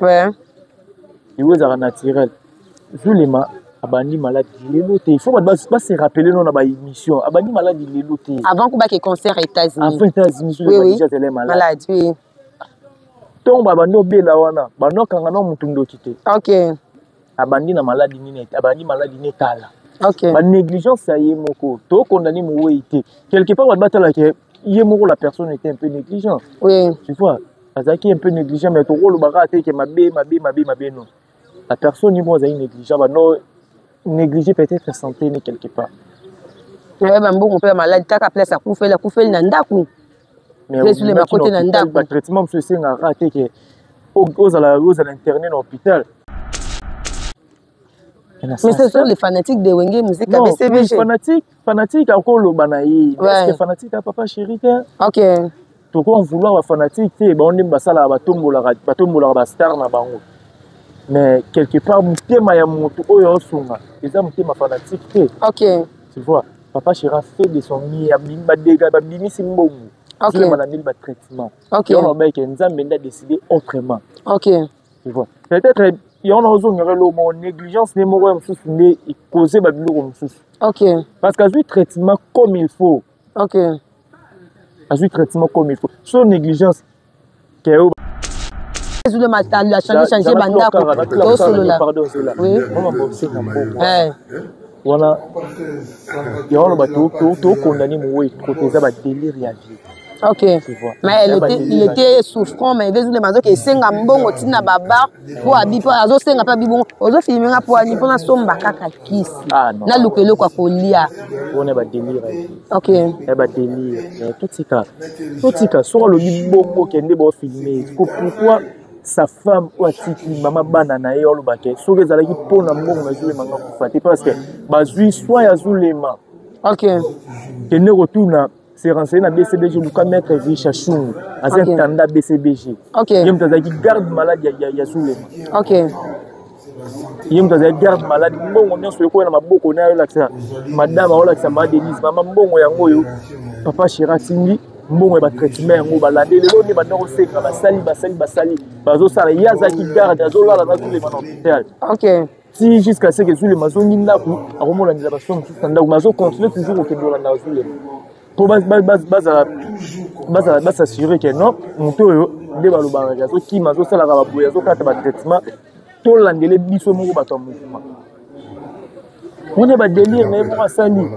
Ouais. Il est naturel. Zulema, abandi malade l'éloté. Il faut pas se rappeler non dans émission. Abandi malade l'éloté. Avant qu'on ait concert aux États-Unis. Avant les États-Unis, oui, déjà elle est malade. Malade, oui. Donc abandi obela wana, bano kanga no mutundo kité. OK. Abandi na maladie ni abandi maladie ni kala. OK. Ba négligence ça y est moko. To condamné mo été. Quelque part on battre là que yemoko la personne était un peu négligente. Oui. Tu vois, parce qu'il est un peu négligent mais ton rôle baraté que mabé non. La personne est négligente, bah non négliger peut-être santé ni quelque part. Ouais, ben bon on peut malade ta place à couper la couper nanda ku. Mais sur les côté nanda ku. Le traitement monsieur c'est un raté que aux à l'internet dans l'hôpital. Mais ce sont les fanatiques de Wenge musique à BCBG. Fanatique encore le banaï. Est-ce que fanatique à papa chéri? OK. Tout on vouloir fanatique, on aime basala batombola star na bango. Mais quelque part mutema ya mutu oyo sunga. Eza mutema fanatique. OK. Tu vois, papa chéri fait de son mi abimba dega babimi simbongo. OK. On a mis le traitement. OK. On a que Nzambe a décidé autrement. OK. Tu vois. Peut-être il y a une négligence n'est causée par le OK. parce qu'à ce traitement comme il faut. OK. À ce traitement comme il faut. Son négligence qui est le matin la changer banda ko solo là. Oui. Voilà. Il y a un bateau condamné mourir protéger ba délire ya vie. OK. Mais il était souffrant mais vezu le mazo ke senga mbongo tina baba po abipo azo senga pa bibongo ozo filmer po ani pona somba kaka kisi na lukelo kwa kolia on est ba délire. OK. Et ba délire tout tika sur le bibongo kende bo filmer pourquoi sa femme ou atiki mama bana na ye olobake soki ezalaki pona mbongo na zulema nga kufate parce que bazwi soit ya zulema. OK. Kende retourna c'est renseigné dans BCBG pour mettre Richard Choum à un tanda BCBG. OK. Il y a un garde malade ya Zulema. OK. Il y a un garde malade bon on est sur quoi na maboko na yo lakisa madame ola kisa Madenise mama mbongo yango yo papa Chiratindi mbongo ba traitement yango balade lelo ni banda ko seka basali bazo sala yaza ki garde azola na Zulema na hôpital. OK. Si jusqu'à ce que Zulema zongi ndaku akomola ndila baso msusa ndaku mazo continuer toujours au kedola na Zulema. Pour s'assurer que non, muto de balobanga yazo ki mazo sala ka baboya zo kata ba traitement to landele biso moko bato mouvement. On est ba délire mais pour asali.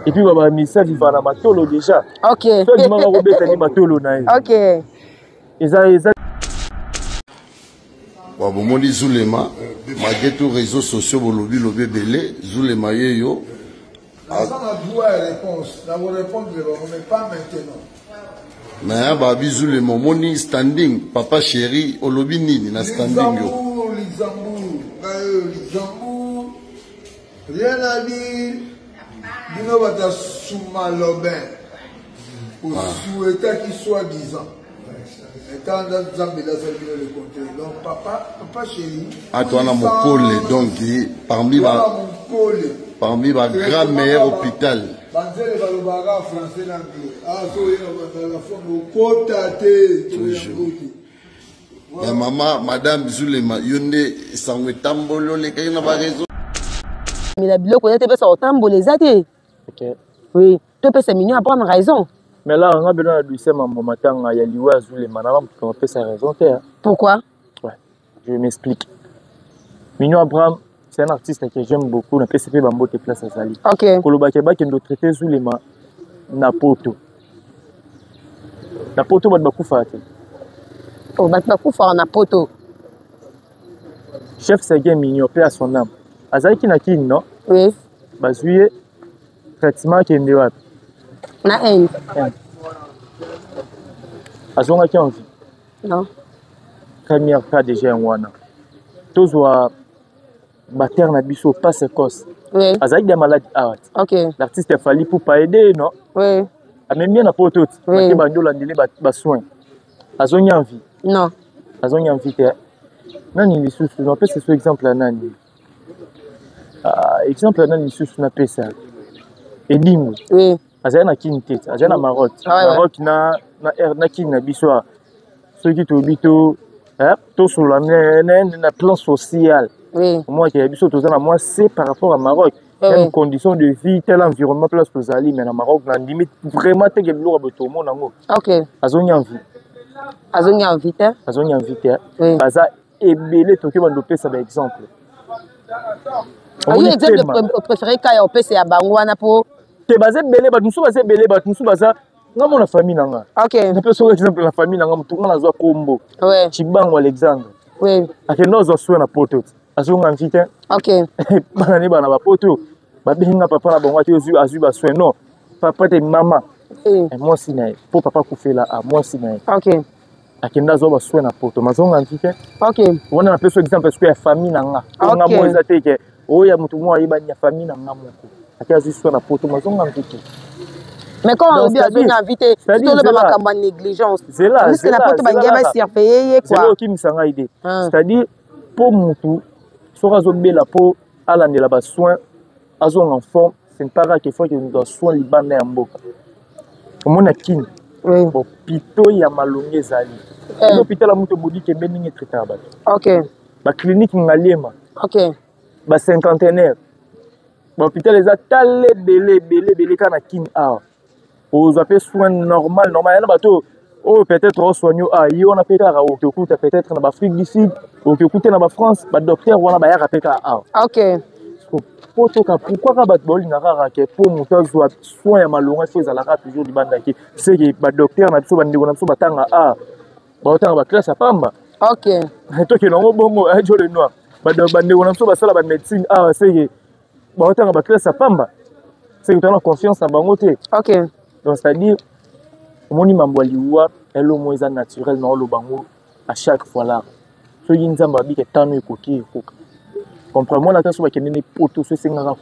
Et puis ba message il va na matolo déjà. OK. Toi tu m'as robeta ni matolo na ye. OK. Eza wa bomoni Zulema mageto réseaux sociaux bolobi lobi belé Zulema yeyo. Ça m'a joué à réponse. Dans vos réponses, mais pas maintenant. Mais babi Zulema moni standing papa chéri olobi nini na standing yo. Luxembourg. Rien à dire. Dino va souma lobin. Pour souhaiter qu'il soit 10 ans. Étant dans Zambie, là, ça vient le compter. Donc, papa chéri. Ah, toi, on a mon collé, donc, parmi ma grand-mère hôpital. La maman, madame Zulema, yonde, sangwe tambolo, les kayina ba raison. Mais la bilo connaît pas ça tambolo les athées. OK. Oui, tu peux c'est mignon à prendre raison. Mais là, on a besoin de dire maman matin, il y a liwa Zulema, on peut sa raison. Pourquoi? Ouais, je m'explique. Mignon Abraham, c'est un artiste que j'aime beaucoup, on a PCP Bambo te place à Zali. OK. Kolobakeba qui nous traiter Zulema na poto. Na poto bat bakufa te. Oh, bat bakufa na poto. Chef Sergei Mignon paix à son âme. Azali ki na kin non? Oui. Bazuye traitement qui est wapi? Na haine. Azonga ki envie. Non. Première cas déjà en wana. Tozwa bater na biso passe cause. Oui. Azali des malades out. OK. L'artiste a fallu pour pas aider non? Oui. A même bien na poto. Oui. Ba bandola ndele ba soin. Azonya envie. Non. Azonya envie te. Nani lisusu on peut ce exemple là nani. Exemple nani lisusu na pesa. Edimu. Oui. Azali na kinite, azali na marotte. Marotte na kin na biso. Ceux qui tobito tout sur le plan social. Oui. Moi, qui ai moi, c'est par rapport à Maroc. Une condition de vie, tel environnement, place pour Ali, mais au Maroc, on limite vraiment tel que l'eau tout le monde. Ok. Azoni envie. Azoni envie, hein? Azoni envie, hein? Oui. Baza et belé, tout le monde peut ça exemple. Oui, exemple préféré quand on peut c'est à Bangouana pour. T'es basé belé, bah nous sommes basé belé, bah nous sommes basé. Non, mon famille nanga. Ok. On peut sur exemple la famille nanga, tout le monde a zoa combo. Ouais. Chibango Alexandre. Oui. A que nous zoa na poto. Azoni envie, hein? Ok. Banani bana ba poto. Babenga papa na bango ati azu ba soin non papa te mama et moi si na pour papa couper là moi si na ok akenda zo ba soin na poto mazonga ntike ok on a peu exemple parce que la famille nanga nga mo ezate ke o ya mutu mo ayiba nya famille nanga moko ati azu soin na poto mazonga ntike mais quand on bien bien invité tout le ba makambo négligence c'est là parce que na poto ba ngeba surveiller quoi c'est là qui me sanga idée c'est-à-dire pour mutu sera zo bela pour alandela ba soin azon enfant c'est pas rare qu'il faut que nous doit soin libanais en boka on a kin oui bon pito ya malonge zali l'hôpital a muto bodi ke beninge traiter ba ok ba clinique ngalema ok ba cinquantenaire ba hôpital les a talé belé kana kin a aux appels soins normal na bato oh peut-être on soigne on a peut-être au que coûte peut-être dans Afrique du Sud au que coûte dans France ba docteur wana ba ya rapeka ok pourquoi pour monter soin ya malonga faut ezalaka toujours libanda ki c'est que ba docteur na biso bandeko na biso batanga batanga ba classe pamba ok to ke nango bongo ajo le noir bandeko na biso basala ba médecine c'est que batanga ba classe pamba c'est que tu as confiance na bango te ok donc c'est-à-dire moni mambo liwa elo mo eza naturel na lo bango à chaque fois là so yinzamba bi ke tano ekoki comprends-moi la tâche qui est pour tout ce Seigneur.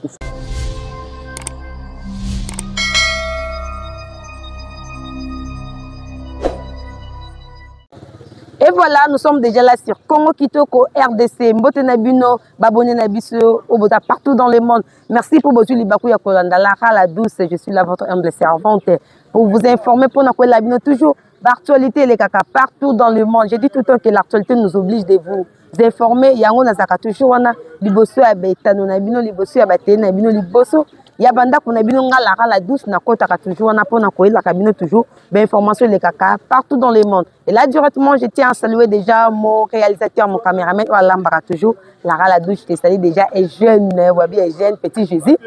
Et voilà, nous sommes déjà là sur Congo Kitoko, RDC, Mbote Nabino, Babone Nabiso, Obota, partout dans le monde. Merci pour votre libakou ya kolanda la douce. Je suis là votre humble servante pour vous informer pour nous labino toujours l'actualité les caca partout dans le monde. J'ai dit tout le temps que l'actualité nous oblige de vous informer. Yango nazaka toujours wana liboso ya betano nabino liboso ya batene nabino liboso ya banda ko nabino ngala la douce na kota ka toujours wana pona ko la kabino toujours ben information les caca partout dans le monde. Et là directement je tiens à saluer déjà mon réalisateur, mon caméraman Lambara toujours la douce je te salue déjà et jeune wabi et jeune petit Jésus.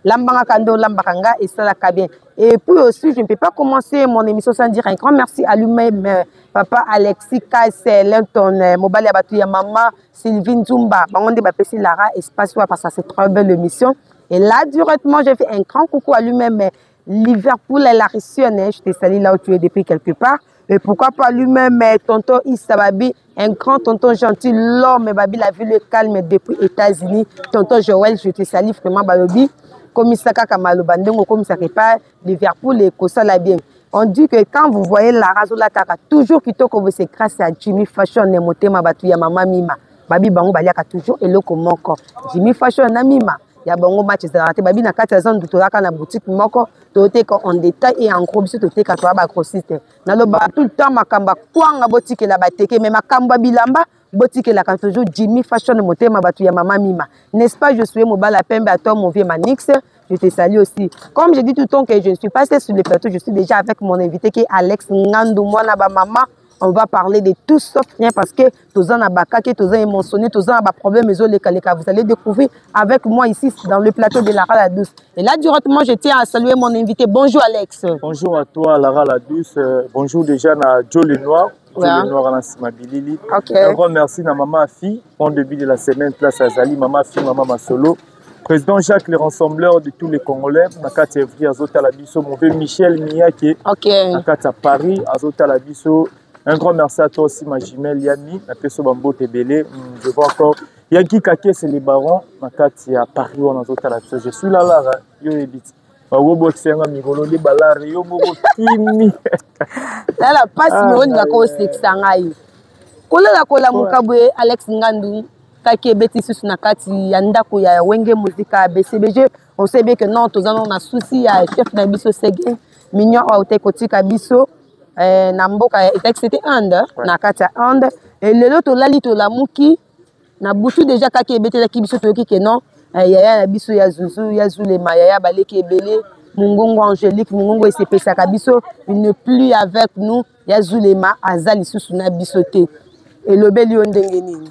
Lambanga Kando, Lambaranga et ça la bien. Et puis aussi, je ne peux pas commencer mon émission sans dire un grand merci à lui-même, papa Alexis Kassel, Lenton, Mobile Abatuya, maman Sylvine Zumba, Bangonde Bapesi Lara, espace parce que c'est très belle émission. Et là, directement, j'ai fait un grand coucou à lui-même, Liverpool et la Rissione, je te salue là où tu es depuis quelque part. Et pourquoi pas lui-même, tonton Issa Babi, un grand tonton gentil, l'homme, Babi, la ville calme depuis les États-Unis. Tonton Joël, je te salue vraiment, Balobi. Comme ça, comme ça, pas Liverpool et ça la bien. On dit que quand vous voyez la rasola taka toujours qui toko vous c'est grâce à Jimmy Fashion et motema batu ya mama mima. Babi bango baliaka toujours et le komoko. Jimmy Fashion na mima. Ya bango match za raté babi na 4 ans d'utoraka na boutique moko toté en détail et en gros biso toté ka to ba grossiste. Na lo ba tout le temps makamba kwanga botike la bateke mais makamba bilamba botike la ka toujours Jimmy Fashion et motema batu ya mama mima. N'est-ce pas je suis Mobala Pembe à toi mon vieux Manix. Je te salue aussi. Comme je dis tout le temps que je ne suis pas sur le plateau, je suis déjà avec mon invité qui est Alex Ngandou, moi na ba maman. On va parler de tout sauf rien parce que tous en abaka, tous en émotionné, tous en a problème, mais vous allez découvrir avec moi ici dans le plateau de Lara la Douce. Et là directement, je tiens à saluer mon invité. Bonjour Alex. Bonjour à toi Lara la Douce. Bonjour déjà à Joe Lenoir. Joe Lenoir à Simabilili. Un grand merci à maman Afi. En début de la semaine, place à Zali, maman Afi, maman Masolo. Président Jacques, le rassembleur de tous les Congolais, Nakati Evry, Azota Labiso, mon vieux Michel Miyake, Nakati à Paris, Azota Labiso. Un grand merci à toi aussi, ma jumelle Yanni, Napeso Bambo Tebele. Je vois encore Yankee Kake, c'est les barons, Nakati à Paris, on Azota Labiso. Je suis là, yo ebit. Wawobo Tsenga Migolo, les balars, yo bobo Timi. Là, la passe, mais on a quoi c'est Sangaï. Kola Mukabwe, Alex Ngandou. Kaki beti sous na kati ya ndako ya wenge muzika BCBG on sait bien que non tous on a souci ya chef na biso Sege mignon a ote kotika biso na mboka c'était Inde na kati ya Inde et lelo tolali tolamuki na butu déjà kaka ebetelaki biso toyoki ke non yaya na biso ya Zuzu ya Zulema yaya baleki ebele Mungongo Angélique Mungongo esepesaka biso il ne plus avec nous ya Zulema aza lisusu na biso te elobeli yo ndenge nini.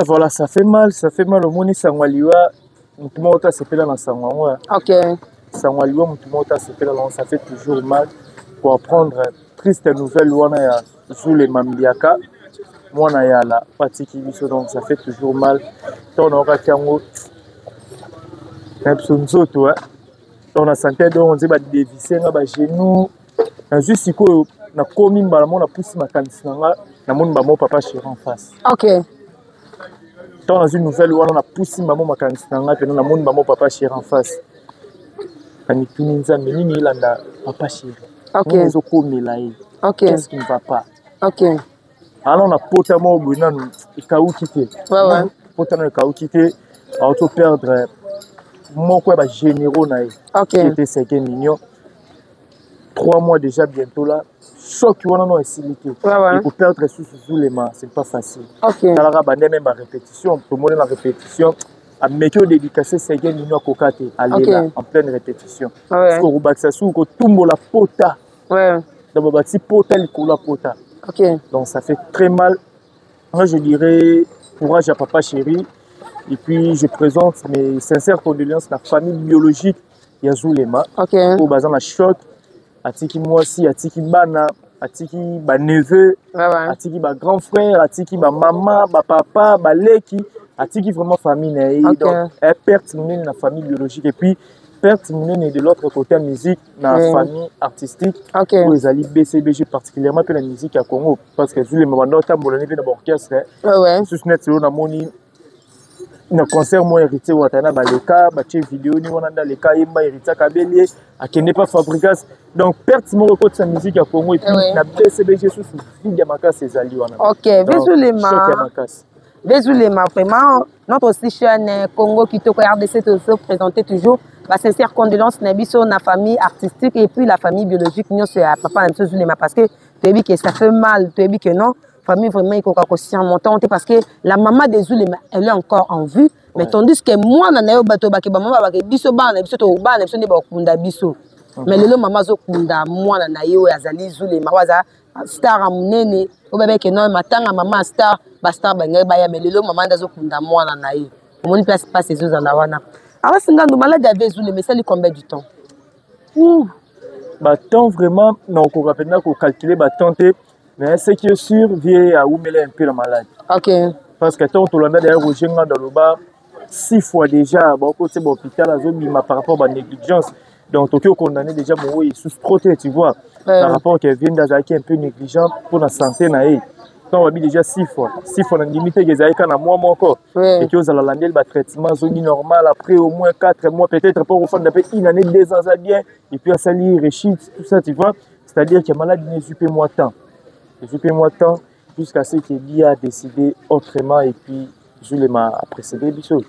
Voilà, ça fait mal au moni sangwaliwa mutumota sepela na sangwa. OK. Sangwaliwa mutumota sepela là, ça fait toujours mal pour apprendre triste nouvelle wana ya Zulema Mbiaka. Mwana ya la patiki biso donc ça fait toujours mal. Ton aura kiango nzoto on a santé donc on dit ba dévisser na ba genou na juste siko na komi mbala mona pousse makanisi nanga na moni ba mo papa chéri en face. OK. Dans une nouvelle où on a poussé maman makanisi nanga pe na moni ba mo papa chéri en face. Ani tuninza menini ilanda papa chéri. OK. Nous komela yi. OK. Qu'est-ce qui ne va pas? OK. Alors on a potamo buna ikauki te. Ouais. Potamo ikauki te. Auto perdre mon quoi généraux na yi. OK. C'était 5 millions. 3 mois déjà bientôt là. Choc qui on a facilité. Ouais. Pour perdre sous Zulema, c'est pas facile. OK. Dans la bande même à répétition, pour moi la répétition, à mettre dédicacé 5 millions à kokate aller là en pleine répétition. Parce que Rubaxa sou ko tumbo la pota. Ouais. D'abord bati pota la pota. OK. Donc ça fait très mal. Moi je dirais courage à papa chéri et puis je présente mes sincères condoléances à la famille biologique ya Zulema. OK. Pour bazan la choc atiki moi aussi atiki bana atiki ba neveu atiki ba grand frère atiki ba maman ba papa ba leki atiki vraiment famille na donc perte minene na famille biologique et puis perte minene de l'autre côté musique na famille artistique pour les alliés BCBG particulièrement pour la musique à Congo parce que Zulema bando tambolani pe na orchestre sous net solo na moni na concert moi hérité watana baleka bache vidéo ni wana ndaleka yemba hérité kabeli akende pas fabricas donc perte mon côté sa musique à Congo et puis na BCBG sous vide makasi ezali wana. OK, Zulema vraiment notre aussi chaîne Congo Kitoko RDC te présenter toujours ma sincère condoléance na biso na famille artistique et puis la famille biologique nous c'est papa na Zulema parce que tu as dit que ça fait mal, tu as dit que non famille vraiment il faut qu'on montant parce que la maman de Zulema elle est encore en vue mais tandis que moi na yo bato ba ke ba maman ba ke biso ba na biso to ba na biso ne ba kunda biso mais lelo maman zo kunda moi na yo azali Zulema waza star amunene o bebe ke non matanga maman star ba star ba ngai ba ya mais lelo maman ndazo kunda moi na yo omoni place passe ezo za na wana alors singa ndo malade avec Zulema ça lui combien du temps ba temps vraiment non ko rapidement ko calculer ba temps. Mais ce qui est sûr, vient à oublier un peu la maladie. OK. Parce que tant que l'on a d'ailleurs Roger dans le bas 6 fois déjà, bon côté l'hôpital à zone par rapport à la négligence. Donc Tokyo condamné déjà mon sous proté, tu vois. Par rapport qu'elle vient d'Azaki un peu négligent pour la santé naïe. Donc on a mis déjà 6 fois la limite que Zaki quand à moi encore. Et que aux la landel ba traitement zone normal après au moins 4 mois peut-être pour au fond d'après une année 2 ans ça bien et puis à salir réchite tout ça tu vois. C'est-à-dire que maladie n'est super moi temps. Moi temps jusqu'à ce qu'il y a décidé autrement et puis Zulema a précédé Bissot.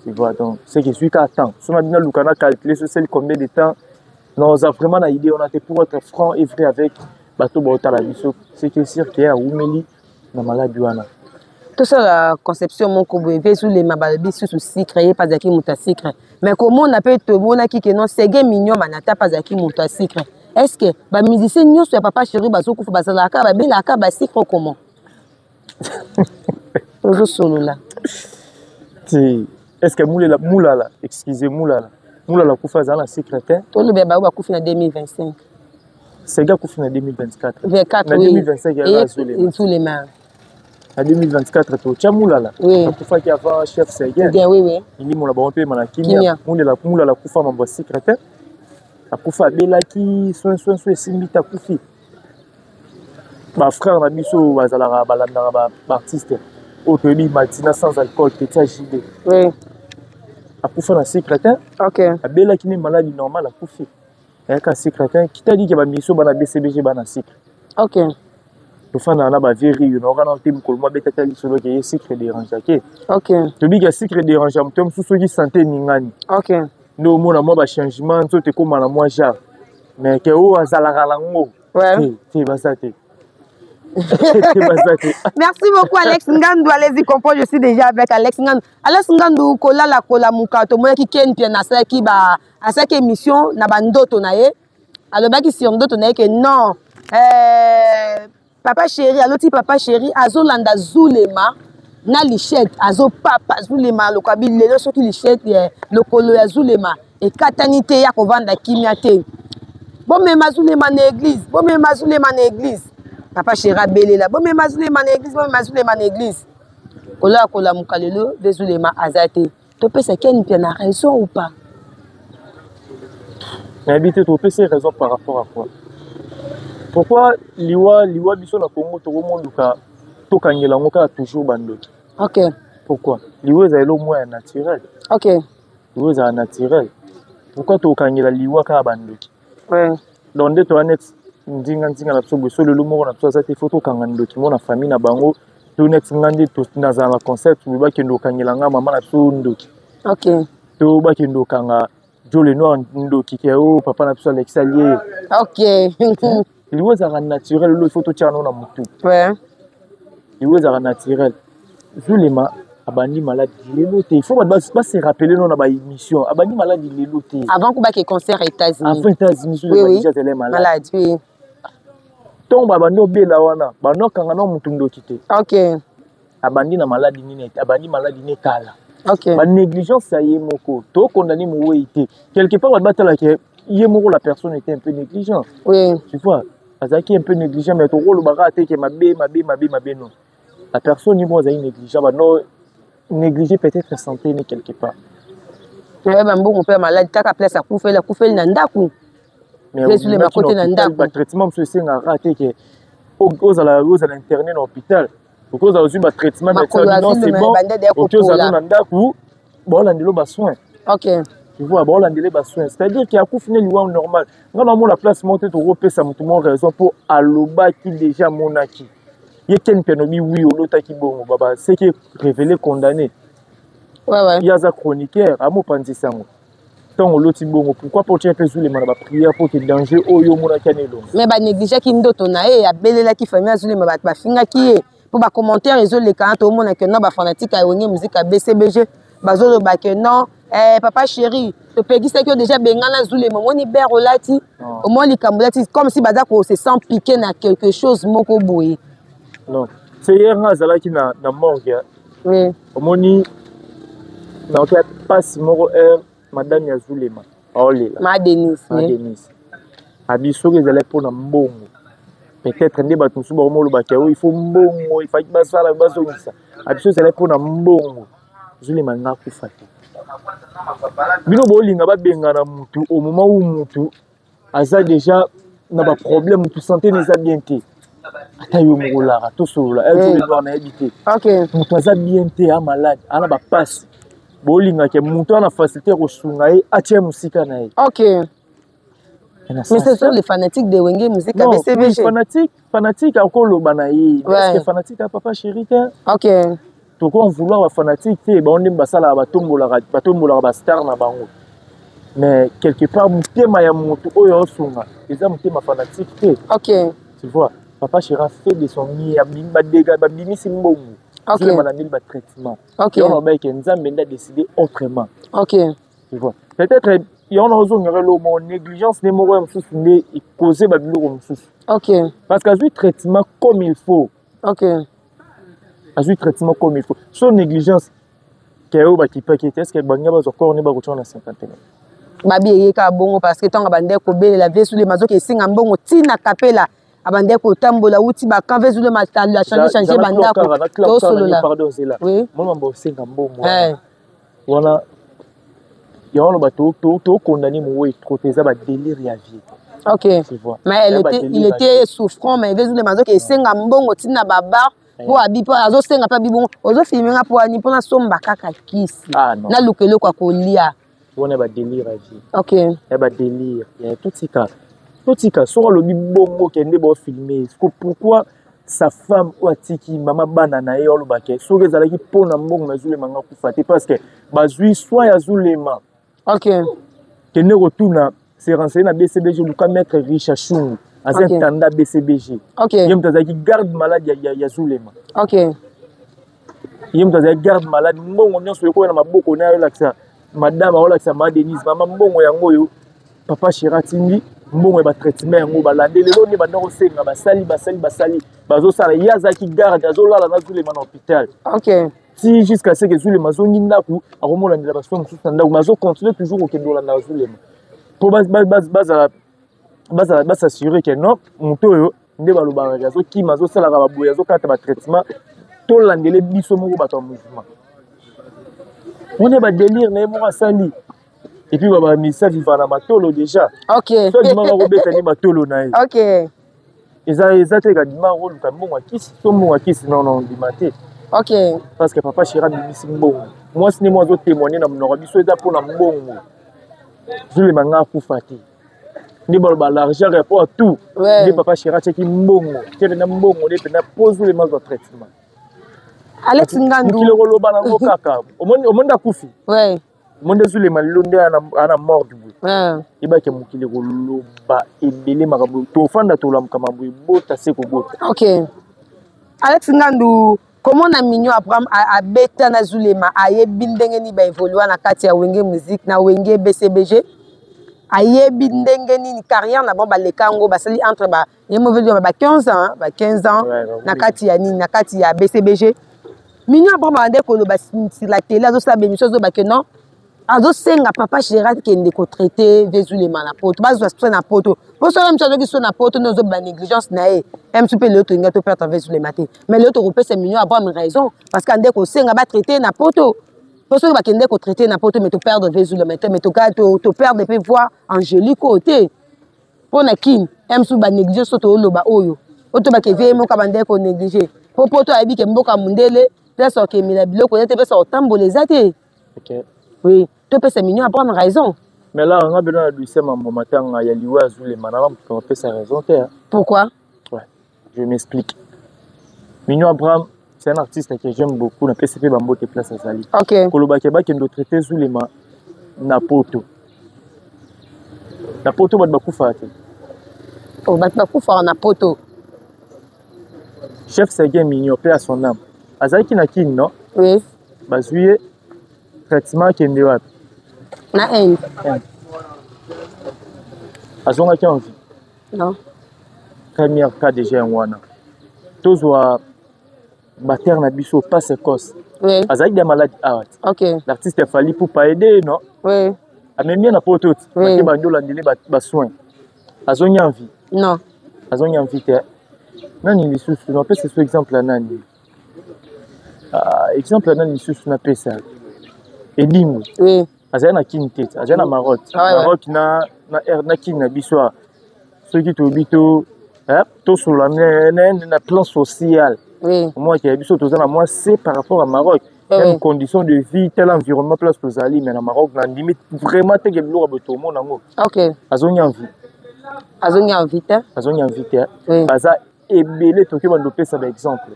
Tu vois, donc c'est que je suis qu'à temps. Si on a bien le calculé sur celle combien de temps, non, on a vraiment l'idée, on a été pour être franc et vrai avec Bateau Bota la Bissot. C'est que sûr qu'il y a Oumeli dans maladie. Tout ça, la conception, mon coboé, Zulema Bissot aussi créé par Zaki Moutasikre. Mais comment on appelle tout le monde qui est non, c'est mignon, manata pas Zaki Moutasikre. Est-ce que les musiciens ne sont pas chéris, ils sont pas chéris, comment? Est-ce que Moulala, excusez-moi, Moulala Koufa Zala secrétaire? Tout le bébé va couper en 2025. C'est gars couper en 2024. 24, en 2025, il y a Zulema. En 2024, tu as Moulala. Oui. Koufa qui avait un chef Séguin. Oui. Il dit mon bon pays, mon Kimia. Moulala Koufa, mon secrétaire. Akufa belaki soin simbita kufi ba frère na biso bazala balandara ba artiste autobi Martina sans alcool petit JD akufa na secrétaire. OK. Belaki ni maladie normale akufi ka secrétaire qui t'a dit que ba biso bana BCBG bana secret. OK. To fana na ba veri you no kana tim ko mo betata li solo ke secret dérange ke. OK. To bi ga secret dérange am tom susu ki santé ningani. OK. Nous avons un changement, tout est comme à moi, mais que où azalaka lango. Ouais. C'est basate. Merci beaucoup Alex Ngandou. Allez-y comprendre, je suis déjà avec Alex Ngandou. Alex Ngandou kola mukato moya ki ken pia na sa ki ba asaki émission na bandoto na ye. Alors ba ki si ndoto na ye que non papa chéri aloti papa chéri azolanda Zulema na lichette azo papa Zulema lokabi lelo soki lichette lokolo ya Zulema e katanite ya kovanda kimia te. Bon mais Zulema na église, bon mais Zulema na église. Papa chéri belela, bon mais Zulema na église, bon mais Zulema na église. Kola mukalelo de Zulema azate. To pesa ken pia na raison ou pas? Mais habité to pesa raison par rapport à quoi? Pourquoi liwa biso na Congo to monduka to kangela ngoka toujours bandoki? OK. Pourquoi? Liwa za elo moya naturel. OK. Liwa za naturel. Pourquoi to kangela liwa ka bandoki? Ouais. Donc de to net ndinga na biso boso le moko na biso za te photo kangana ndoki mo na famille na bango to net ngandi to na za na concept ba kendo kangela nga mama na biso ndoki. OK. To ba kendo kanga Jole Noir ndoki ke o papa na biso Alex Allier. OK. Liwa za naturel le photo tiano na mutu. Ouais. Liwa za naturel. Zulema abandi malade lelo te. Il faut pas se rappeler non na ba émission. Abandi malade lelo te. Avant qu'on baque concert États-Unis. Avant États-Unis Zulema déjà tellement malade. Oui. Tomba bando bela wana. Bando kanga no mutu ndoki te. OK. Abandi na malade nini abandi malade ne kala. OK. Ba négligence ça y est moko. To condamné mo été. Quelque part on batala que yemoko la personne était un peu négligente. Oui. Tu vois. Azaki un peu négligent mais ton rôle baga te que mabe non. La personne est négligent bah non négliger peut-être sa santé mais quelque part. Mais bon on peut malade ta place à koufel na ndaku. Mais sur les côté na ndaku. Ba traitement monsieur c'est na raté que aux à l'internet dans l'hôpital. Pourquoi ça aussi ba traitement mais non c'est bon. Aux à na ndaku bon là ndelo ba soin. OK. Tu vois, bon, l'andélé bas soin. C'est-à-dire qu'il y a un fini liwa normal. Nous avons la place montée pour repérer ça, nous raison pour aloba qui déjà monaki. Il y a quelqu'un qui oui, ou l'autre qui bon, baba, c'est qui est révélé condamné. Ouais. Il y a un chroniqueur, à mon pensée ça. Tant l'autre bon, pourquoi pour tu as fait les mains prière pour que danger au yo monaki nelo. Mais ba négliger qui ndoto na e ya belela qui famille azuli ma ba finga qui pour ba commentaire réseau les quand au monde que non ba fanatique a yonye musique a BCBG bazolo ba que non. Papa chéri, le pays c'est que déjà bengana Zulema moni ber olati au moins les cambolati comme si bazako se sent piqué na quelque chose moko boye. Non, c'est hier nazala qui na morgue. Oui. Au moni na ok passe moko madame ya Zulema. Olela. Ma Denise. Abiso que zala pour na mbongo. Peut-être ndé ba tusu ba mo lo ba il faut mbongo, il faut ba sala ba zo ça. Abiso zala pour na mbongo. Zulema nga kufata. Bino bolinga ba bengana mutu au moment où mutu aza déjà na ba problème mutu santé neza bien té ata yo mokola to solola elle doit na habiter. OK. Mutu aza bien té a malade ana ba passe bolinga ke mutu ana facilité kosunga e atia musika na e. OK. Mais ce sont les fanatiques de Wenge musique avec CBG. Fanatique akolo banayi. Est-ce que fanatique à papa chéri? OK. Pourquoi on vouloir la fanatique on aime basala batombola ba star na bango. Mais quelque part mutema ya mutu oyo osunga eza mutema fanatique te. OK. Tu vois, papa Chira fait de son nid ba dégâts ba bimisi mbongo. OK. On a mis le traitement. OK. On a ba que Nzambe a décidé autrement. OK. Tu vois. Peut-être il y en a ozongere lo mon négligence ne moko msusu ne causer ba biloko msusu. OK. Parce que le traitement comme il faut. OK. Azui traitement comme il faut. Son négligence, est-ce que Banga va encore ne va pas na 50 ans? Babi yeka bongo parce que tant abande ko bele la vie sur les mazo ke singa mbongo tina kapela abande ko tambola uti ba kan vezu le matal la changer banda ko to solo la. Pardon c'est là. Oui. Moi mbo singa mbongo. Voilà. Il y a to condamné mo trop ça ba délire ya vie. OK. Tu vois. Mais il était souffrant mais vezu le mazo ke singa mbongo tina baba. Pour habiter azo senga pa bibon ozo filmer pour ani pour na somba kaka kisi na lukelo kwa kolia on ba délire à vie. OK ba délire il y a tout tika sur le bibongo kende bo filmer pourquoi sa femme ou atiki mama bana na ye oloba ke so ke zalaki pona mbongo na Zulema nga kufate parce que bazui soit ya Zulema. OK kende retourna c'est renseigné na BCBG luka maître Richard Chungu aza intendant BCBG. Ye moto azalaki garde malade ya Zulema. Ye moto azalaki garde malade mbongo nyonso ekoya na maboko na yo lakisa madame aolakisa ma Denise mama mbongo yango oyo papa Chira tindi mbongo ba traitement yango balande lelo ni banda kosenga basali bazosala ye azalaki garde azolala na Zulema na hôpital. Si jusqu'à ce que Zulema zongi ndaku akomolandela basoin mosusu na ndaku mazo continuer toujours okende olanda Zulema po s'assurer que non moto oyo nde balobaka azokima azosalaka baboye azokata batraitement tolandele biso moko bato ya mouvement on ba délire na ye moko asali et puis bamisa viva na matolo déjà so dimaka kobetani matolo na ye eza te kadima koluka mbongo akisi so mbongo akisi non ndima te parce que papa Chira bimisi mbongo mwasi ne mwa azotémoigner na monoko biso eza mpona mbongo Zulema nga akufa te ndi baloba l'argent répond à tout ndi papa Chira tiaki mbongo tiaki na mbongo nde mpena po Zulema azwa traitement Alex Ngandu mokili koloba nango kaka omonde akufi omonde Zulema lelo nde ana mort boye ebake mokili koloba ebele makambo tofanda tolamuka mambo ebota se kobota Alex Ngandu comment na Mignon Abraham a beta na Zulema ayebi ndenge ni ba évoluer na kati ya Wenge musique na Wenge BCBG ayebi ndenge ni carrière na bon ba lekango basali entre ba yemoveli ba 15 ans na kati ya nini na kati ya BCBG Mignon Abraham ande ko ba sur la télé azo sa bémission zo ba que non azo senga papa Chira kende ko traiter Zulema na poto bazo so na poto po so mtso ki so na poto no zo ba négligence na e MSP le to ngato perdre avec Zulema te mais le to repese Mignon Abraham raison parce qu'ande ko senga ba traiter na poto po so ba kende ko traiter na poto mais to perdre avec Zulema te mais to perdre peut voir Angélique côté po na kin MSP ba négligence to lo ba oyo oto ba ke vie mo ka bande ko négliger po poto abi ke mboka mundele place que mi la biloko te pesa otamboleza te oui tu peux Mignon Abraham raison mais là on a besoin de lui c'est maman matin il y a liwa Zulema na on peut sa raison te pourquoi je m'explique Mignon Abraham c'est un artiste que j'aime beaucoup na PCP Bambote place azali koloba ke ba kendo traiter Zulema na poto bat bakufa te bat bakufa na poto chef Serge Mignon paix à son âme azalaki na kini non bazwi traitement kende wapi na Inde azongaki en vie non premier cas déjà wana tozwa baterre na biso passe cos azalaki de malade awat l'artiste fali pour pas aider non amemi na poto te bandolandele basoin azongi en vie non azongi en vie te nani lisusu napesa so exemple ya nani exemple nani lisusu napesa edingo azali na kini te azali na Maroc na kini na biso soki toyebi tosolola na plan social moi ke biso toza na mwa se par rapport à Maroc même condition de vie tel environnement place tozali mais na Maroc na ndimi vraiment te ke biloko boto omona yango azongi envie te baza ebele toki bando pesa ba exemple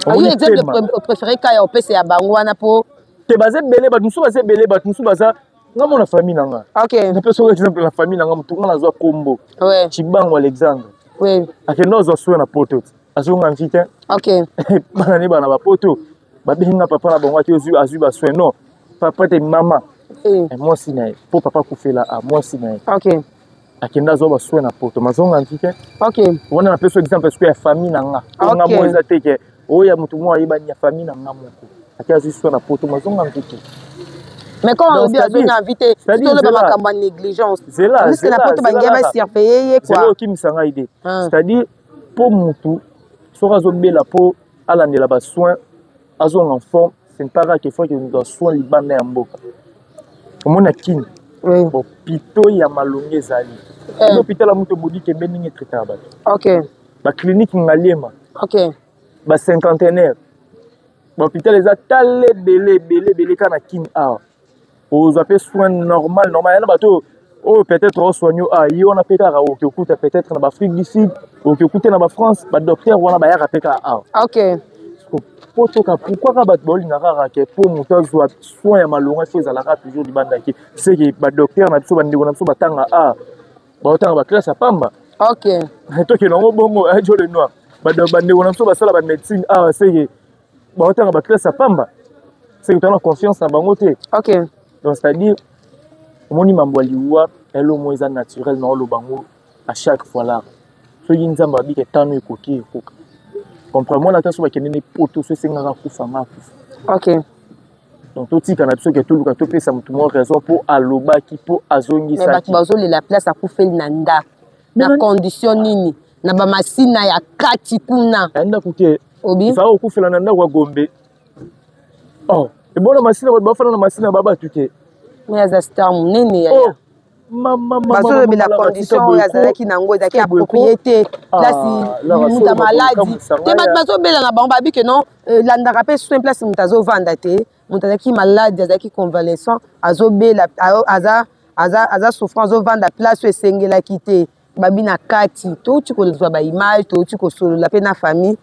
exemple préféré kaya opesa ya bango wana po te baza ebele bato mosusu baza nga mona famille nanga napesa exemple na famille nanga motu nga nazwa kombo Chibango Alexandre akende azwa soin na poto azonga envie te bana ne bana bapoto babenga papa na bango ati azwi basoin non papa te mama mwasi na ye po papa kufela mwasi na ye akende azwa basoin na poto mazonga envie te wana napesa exemple ya famille nanga nga mo eza te ke oya mutu mwa ayebani ya famille nanga moko ati azwi soin na poto mazonga envie te mais quand on dit azonga envie te tolo ba makambo négligence parce que na poto bangia ba surveiller quoi c'est qui misanga idée c'est-à-dire pour mutu soka azobela po alandela ba soin azonga en forme c'est pas rare que fois que nous doit soin libanda ya mboka omona kini hôpital ya malongi ezali hôpital ya mutu bodi ke beningi traiter bato ba clinique ngaliema ba cinquantenaire ba hôpital eza tale belé kana kini aux appels soins normal yana bato peut-être au soigno yi on a peka au okuta peut-être na Afrique du Sud au okuta na France ba docteur wana ba ya peka pourquoi ka bato boli na rara ke pour mutu zo soin ya malonga faut ezalaka toujours libanda ki c'est que ba docteur na biso ba ndeko na biso batanga baotanga baklasse ya pamba. Ok. Toke nango bongo ajo le noir. Bandeko na biso basala ba médecine awa seke baotanga baklasse ya pamba. Seke tona confiance na bango te. Ok. Donc c'est-à-dire omoni mambo ya liwa elo mo eza naturel na olo bango à chaque fois là. Soki nzamba bike tano ekoki ekoka. Comprends-moi la taso bakende ne poto so sengaka kufa ngakufa. Ok. Donc tout tika na biso ke toluka topesa mutu mo raison pour alobaki pour azongisa. Mais bato bazoli la place akufeli na ndako. Na condition nini? Na ba masina ya kati kuna. Enda kuke. Obi. Fa okufela na ndako Gombe. Oh, et bon masina ba fana na masina baba tuke. Mais za star munene ya. Oh. Mama bazolobi la condition ya zalaki nango ezaki ya propriété place muta maladi te bato bazobela na bango babi ke non landaka mpe soin place mutu azovanda te mutu azalaki maladi azalaki convalescent azobela aza souffrant azovanda place oyo esengelaki te babi na kati touti kozwa baimage touti kosolola mpe na famille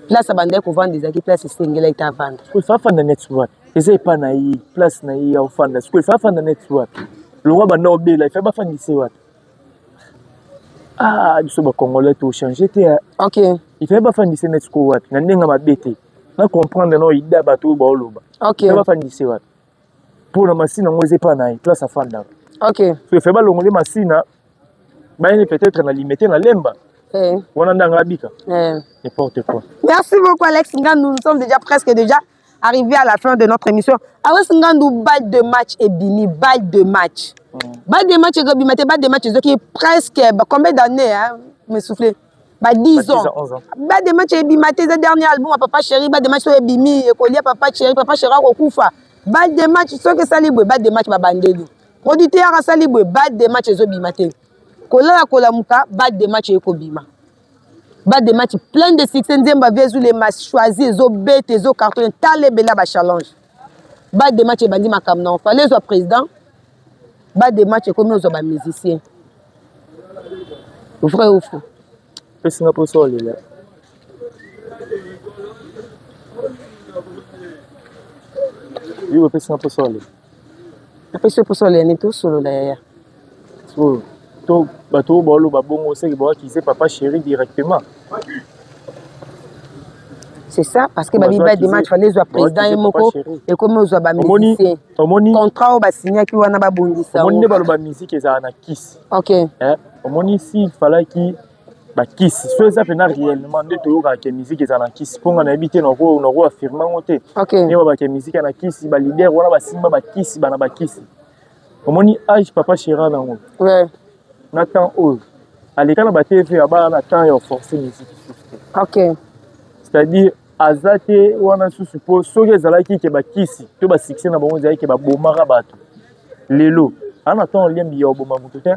place abandaki kovanda ezalaki place esengelaki te avanda efafanda neti wapi eza epa na ye place na ye ya ofanda siko efafanda neti wapi le roi banda obela il fait pas fandisser wapi ah biso ba congolais to changer te ok il fait pas fandisser net ko wapi na ndenga mabete na comprendre no ida bato ba oloba ok il fait pas fandisser wapi pour la machine ngo zepa na place afanda ok so il fait pas longole machine ba ni peut-être na limiter na lemba wana ndanga bika n'importe quoi. Merci beaucoup Alex Ngandou, nous sommes déjà arrivé à la fin de notre émission. Alex Ngandou, balle de match et bini, balle de match. Balle de match et bini, balle de match qui est presque, combien d'années, hein, me souffler 10 ans. Balle de match et bini, c'est le dernier album à Papa Chéri, balle de match et bini, et qu'on lit à Papa Chéri Okufa. Balle de match, ce que ça libre, balle de match babandeli. Producteur à ça libre, balle de match et bini. Kola Kolamuka, balle de match et kobima. Balle de match plein de succès, Nzemba Vezou les matchs choisis, zo bête, zo carton, talé bela ba challenge. Balle de match et bandi makam na fallait zo président. Balle de match et comme zo ba musicien. Vrai ou faux? Pesi na poso là. Oui, pesi na poso là. Pesi poso là ni tout solo là ya. So to bato bolo babongo c'est que qui c'est Papa Chéri directement. C'est ça parce que babi balle de match fallait zo président et moko et comme zo ba musicien. Contrat ba signé ki wana ba bondisa. Omoni ba lo ba musique eza na kiss. OK. Omoni si il fallait ki ba kiss. So ça pena réellement de to ka musique eza na kiss. Ponga na habiter na ko affirmer ngote. OK. Ni ba musique na kiss ba leader wana ba simba ba kiss ba na ba kiss. Omoni age Papa Chéri na ngo. Ouais. Nathan O. Aleka na ba TV aba na temps ya forcer musique. OK. C'est-à-dire azate wana sous suppose soki ezalaki ke bakisi to ba succès na bango ezalaki ke ba bomaka bato lelo ana temps lembi ya oboma mutu te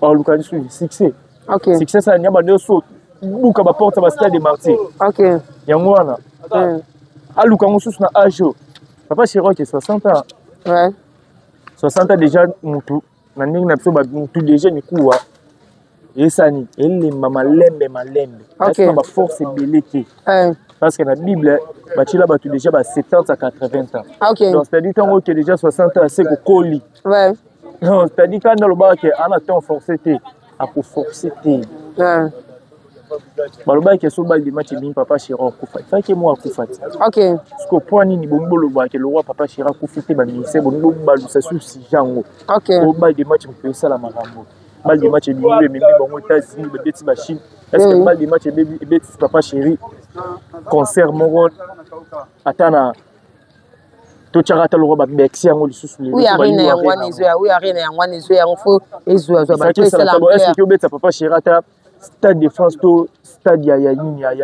ba lukani sous succès. OK. Succès ça nyamba ndio so buka ba porte ba stade de martyr. OK. Yango wana aluka ngo sous na ajo Papa Chéri qui 60 ans. Ouais. 60 ans déjà mutu na ndingi na biso ba mutu déjà ni kuwa esani elle malembe. OK. Ba force beleke. Parce que la Bible, il a déjà 70 à 80 ans. Okay. Donc, c'est-à-dire qu'il déjà 60 ans, c'est qu'on colle. Ouais. Donc, c'est-à-dire qu'on a le bas qui a un temps forcé, à pour forcer. Ouais. Le bas qui est sur le bas du match, il Papa Chéri Okufa. Il faut que moi Okufa. OK. Parce que pour nous, bon le bas que le roi Papa Chéri Okufa, c'est ministère, bon nous balu ça sous si jango. OK. Au bas du match, on peut ça la marambo. Bal du match, il y a même bon États-Unis, des machines. Est-ce que bal du match, il Papa Chéri concert mon atana to charata le roi bexi yango lisusu le oui arena ya ngwana ezo ya oui arena ya ngwana ezo ya ngofo ezo zo ba pesa la est-ce que obeta Papa Chéri ata stade de France to stade ya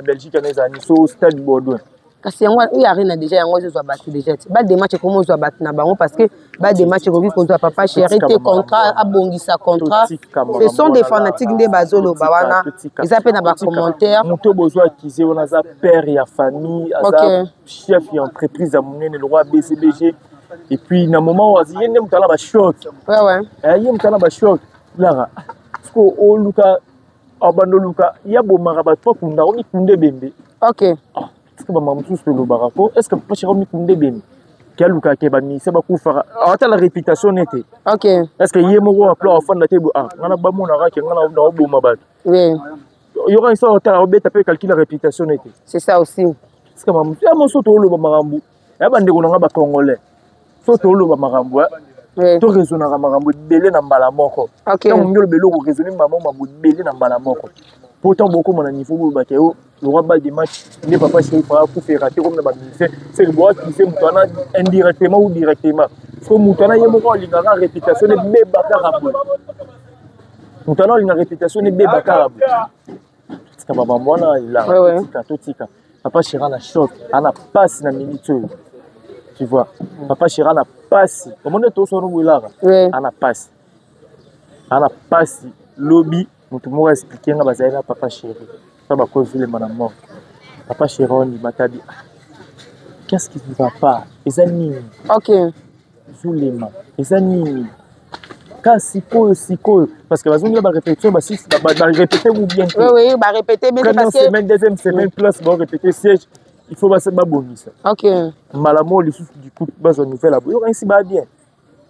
Belgique na ezani so stade Bordeaux kasi yango oui arena déjà yango ezo zo ba déjà ba des matchs comme zo ba na bango parce que ba des matchs ko ko zo Papa Chéri te contrat abongisa contrat ce sont des fanatiques de bazolo bawana ils appellent na ba commentaire moto bozo akize on za père ya famille aza chef d'entreprise à monene le roi BCBG et puis na moment où azi yende mutala ba choc ouais yende mutala ba choc là parce que o luka abando luka ya bomaka ba to kunda o mikunde bembe OK est-ce que maman tous le barako est-ce que Papa Chéri mikunde bembe Keluka ke ba mise ba kufa ata la réputation nete. OK. Est-ce que yé moko apla ofanda te ngana ba mona ka ke ngana na oboma ba. Oui. Il y aura une sorte de bête à calculer la réputation nete. C'est ça aussi. Parce que maman, ya mon soto lo ba marambu. Ya bande ko nga ba congolais. Soto lo ba marambu. Oui. To raisonner na marambu belé na mbala moko. OK. Tant ngolo belo ko raisonner maman mabu belé na mbala moko. Pourtant beaucoup mon niveau ba ke o le roi ba des matchs les papa chez pas pour faire rater comme na ba ministère. C'est le bois qui fait mutana indirectement ou directement. Parce que mutana yé moko li ngara réputation de beba karabo. Mutana li ngara réputation de beba karabo. Parce que maman moi il a tika. Papa Chira na shot, ana passe na minute. Tu vois. Papa Chira na passe. Comment on est tous au là? Ana passe. Ana passe lobby, mutu mo expliquer nga bazaina papa Chéri. Pas ba cause le manamo. Papa Chéri on dit matabi. Qu'est-ce qui ne va pas? Les amis. OK. Zulema. Les amis. Siko parce que bazongi ba répétition ba répéter ou bien oui ba répéter mais parce que semaine deuxième semaine plus ba répéter siège il faut ba bonisa. OK. Malamo les sous du coup ba nouvelle abo yo ainsi ba bien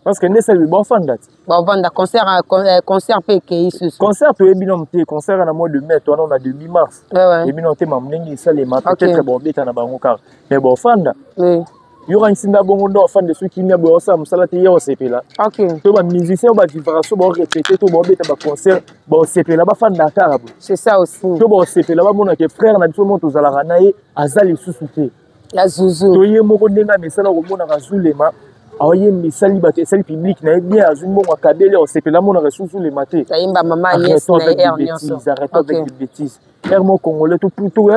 parce que nessa bi bon fan date bon vendre concert PK concert to ebinomte concert na mois de mai toi on a de mi-mars ebinomte mamnengi ça les peut-être bon beta na bango car mais bon fan oui il y aura une sinda bongo do fan de ceux qui m'y bossa musala te yo sepela. OK. To ba musicien ba vibration ba répéter to ba beta ba concert ba sepela ba fan Dakar. C'est ça aussi. To ba sepela ba mona ke frère na biso mo to zala na ye azali susuté. La Zouzou. To ye moko ndenga mesala ko mona ka Zulema. Aoye misali ba te sali public na bien azumbo wa kabele o sepela mona ka Zulema te. Tayimba mama yes na air nyonso. Arrête avec des bêtises. Hermo congolais tout plutôt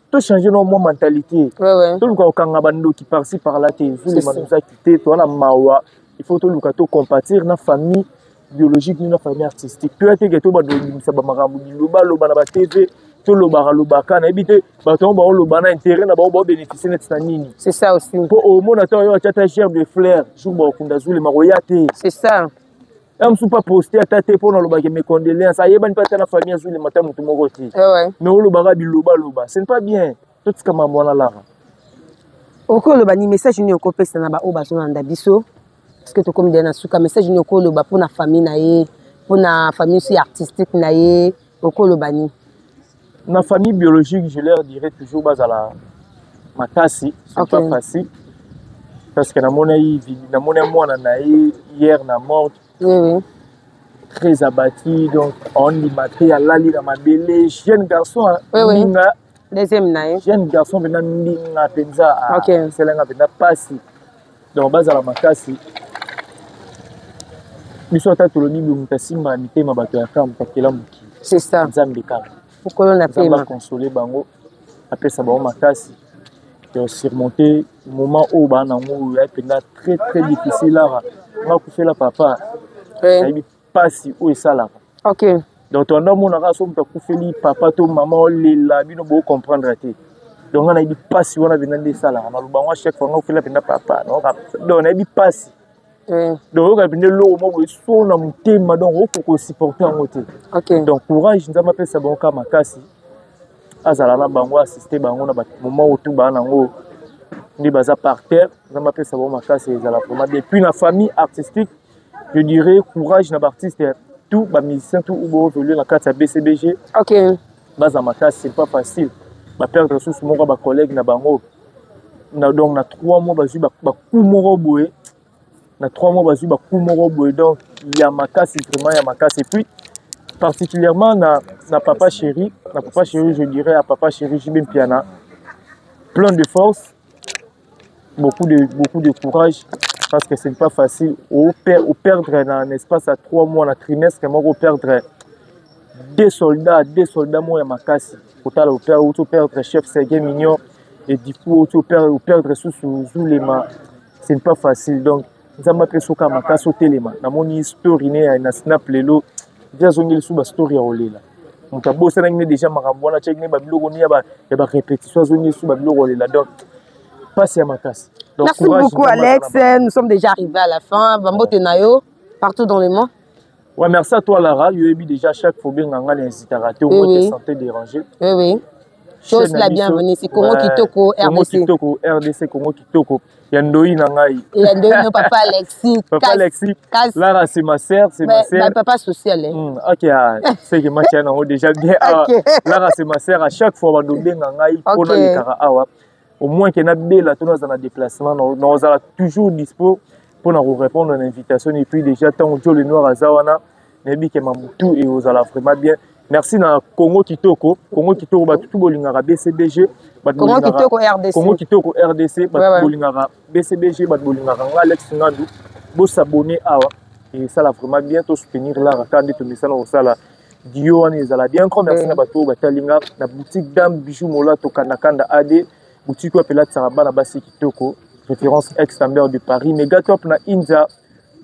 tout changer nos mentalité. Tout le kanga bando qui par-ci par-là te Zulema nous a quitté toi na mawa. Il faut tout le to compatir na famille biologique na famille artistique. Peut être que to ba do sa ba marambu loba loba na ba TV to loba loba kana ebité ba to ba loba na intérêt na ba bénéficier net na nini. C'est ça aussi. Pour au monde to yo tata cher de fleurs jour ba kunda Zulema royate. C'est ça. Je ne suis pas posté à tâter pour mes condoléances. Il y a pas de famille à Zulema ta mutu moko ti. Mais on loba biloba loba. Ce n'est pas bien. Tout ce que maman là. Oko loba ni message ni oko pesa na ba o bazonanda biso. Parce que to comme dena suka message ni oko loba pour na famille na ye, pour na famille aussi artistique na ye, oko loba ni. Na famille biologique, je leur dirais toujours bazala makasi, c'est pas facile. Parce que na mona mwana na ye hier na mort. Oui. Très abattu, donc on y maté à la dans ma belle jeune garçon. Oui. Deuxième naïe. Jeune garçon venant minga penza. OK. C'est là venant passer. Donc base à la makasi. Miso tatu lo nibi mutasimba mitema bato ya kamba pakela muki. C'est ça. Nzambe kamba. Pourquoi on a payé ma consoler bango après ça ba makasi. De surmonter moment où ba na ngo ya penda très difficile là. On a fait la papa. Oui. Passi où est ça là. OK. Donc on a mon race on t'a fait papa to maman la bino bo comprendre té. Donc on a dit passi on a venu de ça là. On a le bango chaque fois on fait la penda papa. Donc on a dit passi. Donc on a venu l'eau mo so na mutema donc on faut supporter en côté. OK. Donc courage nzama pesa bon ka makasi. Azala na bango assister bango na moment où tout ba na ngo. Ni baza par terre, nzama pesa bon makasi ezala vraiment depuis la famille artistique. Je dirais courage na artiste tout ba musicien tout ou évoluer dans cadre BCBG. OK. Baza makasi c'est pas facile. Ba perdre ressources mon ba collègue na bango. Na donc na 3 mois ba ba coup moko boé. Na 3 mois ba ba coup moko boé donc il y a makasi vraiment il y a makasi et puis particulièrement na papa chéri, je dirais à papa chéri Jimem Piana. Plein de force, beaucoup de courage. Parce que ce n'est pas facile. Ou perdre un espace à 3 mois, un trimestre, ou perdre deux soldats, moi, à Makassi. Ou perdre chef Sergei Mignon, et du coup, ou perdre sous Zulema. Ce n'est pas facile. Donc, nous avons fait ça à Makassi au téléma. Dans mon histoire, il y a un snap lelo. Déjà, on a une story à Olela. Donc, on a déjà marabouana, il y a une répétition, donc, passe à Makassi. Donc, merci beaucoup Alex, nous sommes déjà arrivés à la fin. Bambo Tenayo, partout dans le monde. Ouais, merci à toi Lara, il y a eu déjà chaque fois bien les hésitaratés, au moins de santé dérangée. Oui. chose la bienvenue c'est Congo Kitoko RDC. Congo Kitoko RDC, Congo Kitoko. Yandoi Nangai. Yandoi no papa Alexis. Papa Alexis. Lara c'est ma sœur, c'est ma sœur. Papa social. OK, c'est que ma tienne en déjà bien. Lara c'est ma sœur, à chaque fois on doit Nangai pour les Karawa. Au moins qu'il y a belle tout dans un déplacement, nous allons toujours dispo pour nous répondre à l'invitation et puis déjà tant que le noir azawana, nebi que Mamutu et aux allons vraiment bien. Merci na Congo Kitoko ba tout bolingara BCBG, Congo Kitoko RDC. Congo Kitoko RDC, ba bolingara BCBG, ba bolingara Alex Ngandou, bo s'abonner awa et ça la vraiment bien to soutenir là quand de message au sala Dio on les allons bien encore merci na bato batalinga na boutique Dame Bijou Mola to Kanakanda AD, boutique ko appelée Saraba na Basi Kitoko, référence ex-Tambert de Paris, Megatop na India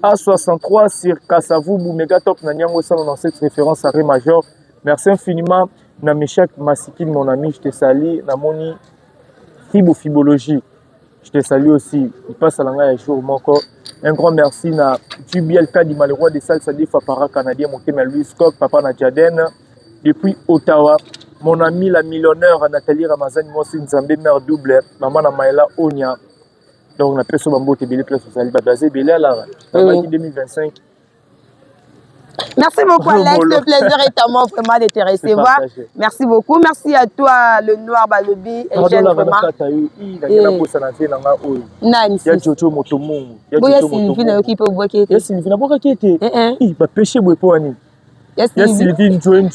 A63 sur Kasavubu, Megatop na Nyango 197 référence à Ré Major. Merci infiniment, Nameshak Masikine, mon ami, je te salue. Namoni Fibologie, je te salue aussi. Il passe à l'angla un jour, mon corps. Un grand merci na Jubiel Kadi, malheureux de Salsa de Fapara canadien, mon thème Louis Scott, papa Nadjaden. Depuis Ottawa, mon ami la millionnaire Nathalie Ramazani, moi c'est Nzambé, mère double, maman Namaela Onya. Donc on a perçu Bambo Tébélé, place au Saliba, Bazé Bélé, là, 2025. Merci beaucoup Alex, le plaisir est à moi vraiment de te recevoir. Merci beaucoup, merci à toi le noir Balobi et Jeanne vraiment. Il y a Jojo Motomungu. Il y a Sylvie qui peut boire qui était. Il y a Sylvie qui était. Il va pêcher Bouepouani. Il y a Sylvie Jolie, il y a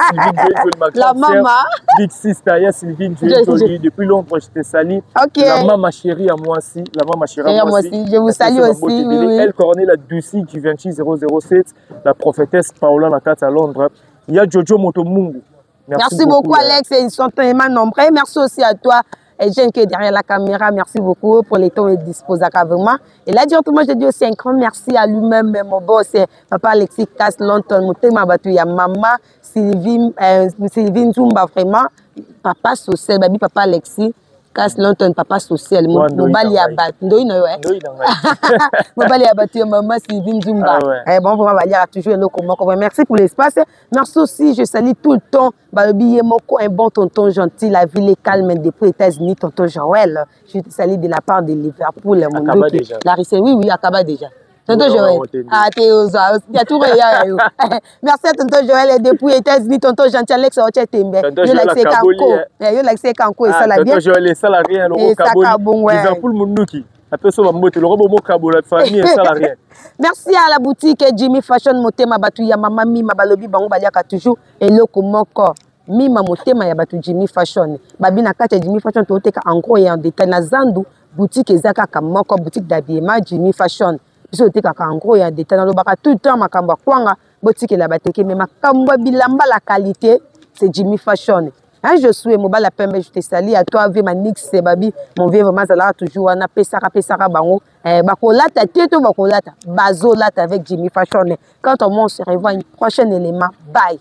Sylvie Jolie, la maman. Big Sister, il y a Sylvie Jolie. Depuis longtemps, je te salue. La maman chérie à moi aussi. La maman chérie à moi aussi. Je vous salue aussi. Elle Cornel la Ducy du 26007. La prophétesse Paola Nakata à Londres. Il y a Jojo Motomungu. Merci beaucoup Alex. Ils sont tellement nombreux. Merci aussi à toi. Et Jeanne qui est derrière la caméra, merci beaucoup pour les temps et disposés vraiment. Et là, directement, je dis aussi un grand merci à lui-même, mon boss, papa Alexis Cass Longton, mon thème battu, il y a maman, Sylvie Nzumba, vraiment, papa social, baby, papa Alexis Cass Longton, papa social, mon bali à battre, mon bali à battu, maman, Sylvie Nzumba. Bon, vraiment, va dire toujours un comment. Merci pour l'espace. Merci aussi, je salue tout le temps. Un bon tonton gentil, la ville est calme depuis les États-Unis, tonton Joël. Je te salue de la part de Liverpool. La Rissé, oui, Akaba déjà. Tonton Joël. Ah, il y a tout. Merci à tonton Joël et depuis les États-Unis, tonton gentil Alex Ochetembe. Je l'accès Kanko. Je l'accès Kanko et ça la bien. Tonton Joël et ça la rien. Liverpool Mounouki. Merci à la boutique Jimmy Fashion Motema Batu ya mama Mima Balobi bango baliaka toujours eloko moko Mima Motema ya Batu Jimmy Fashion babi na kati Jimmy Fashion to teka en gros et en détail na Zandu boutique ezaka kamoko boutique d'habillement Jimmy Fashion biso teka en gros et en détail na lobaka tout le temps makambo kwanga boutique la bateke mais makambo bilamba la qualité c'est Jimmy Fashion. Hein, je suis mobile à Pembe, je te salue à toi, avec ma Nix, Babi, mon vieux vraiment, ça là toujours, on a Pesara Bango, Bakolata, Tieto Bakolata, Bazolata avec Jimmy Fashion. Quand on se revoit une prochaine élément, bye.